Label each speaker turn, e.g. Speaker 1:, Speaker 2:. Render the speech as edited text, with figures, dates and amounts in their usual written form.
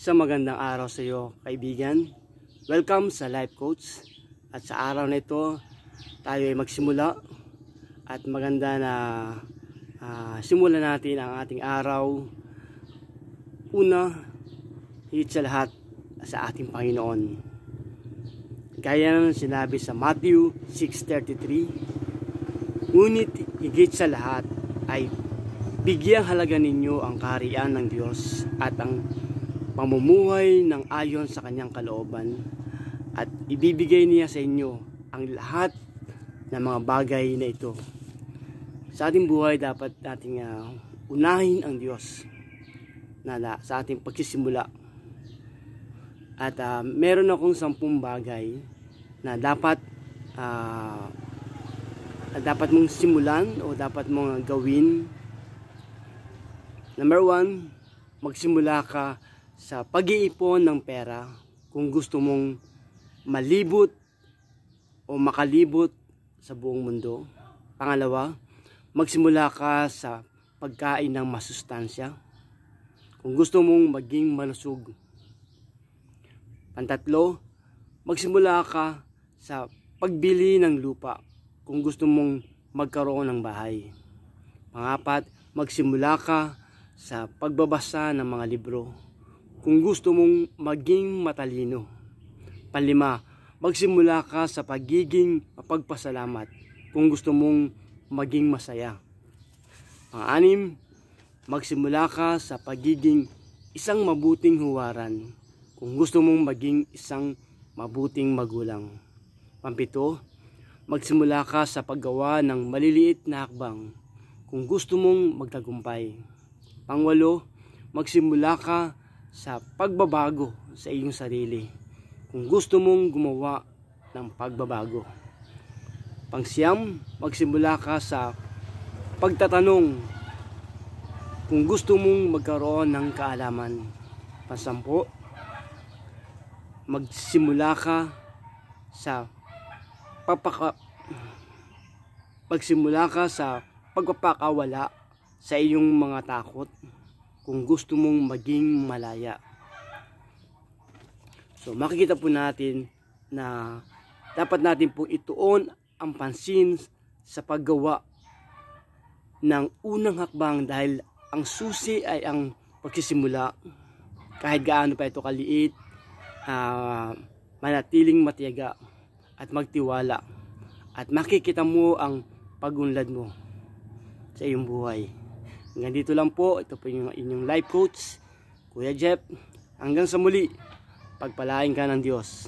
Speaker 1: Isang magandang araw sa iyo, kaibigan. Welcome sa Life Coach. At sa araw na ito, tayo ay magsimula. At maganda na simulan natin ang ating araw. Una, higit sa lahat, sa ating Panginoon. Gaya ng sinabi sa Matthew 6:33, ngunit higit sa lahat ay bigyang halaga ninyo ang kaharian ng Diyos at ang pamumuhay ng ayon sa kanyang kalooban, at ibibigay niya sa inyo ang lahat ng mga bagay na ito. Sa ating buhay dapat nating unahin ang Diyos sa ating pagsisimula. At meron akong 10 bagay na dapat mong simulan o dapat mong gawin. Number 1, magsimula ka sa pag-iipon ng pera kung gusto mong malibot o makalibot sa buong mundo. Pangalawa, magsimula ka sa pagkain ng masustansya kung gusto mong maging malusog. Pantatlo, magsimula ka sa pagbili ng lupa kung gusto mong magkaroon ng bahay. Pangapat, magsimula ka sa pagbabasa ng mga libro kung gusto mong maging matalino. Panlima, magsimula ka sa pagiging mapagpasalamat kung gusto mong maging masaya. Pang-anim, magsimula ka sa pagiging isang mabuting huwaran kung gusto mong maging isang mabuting magulang. Pampito, magsimula ka sa paggawa ng maliliit na hakbang kung gusto mong magtagumpay. Pangwalo, magsimula ka sa pagbabago sa iyong sarili kung gusto mong gumawa ng pagbabago. Pangsyam, magsimula ka sa pagtatanong kung gusto mong magkaroon ng kaalaman. Pangsampu, magsimula ka sa pagpapakawala sa iyong mga takot kung gusto mong maging malaya. So makikita po natin na dapat natin po ituon ang pansin sa paggawa ng unang hakbang, dahil ang susi ay ang pagsisimula. Kahit gaano pa ito kaliit, manatiling matiyaga at magtiwala, at makikita mo ang pagunlad mo sa iyong buhay. Hanggang dito lang po. Ito po yung inyong life coach, Kuya Jeff. Hanggang sa muli, pagpalain ka ng Diyos.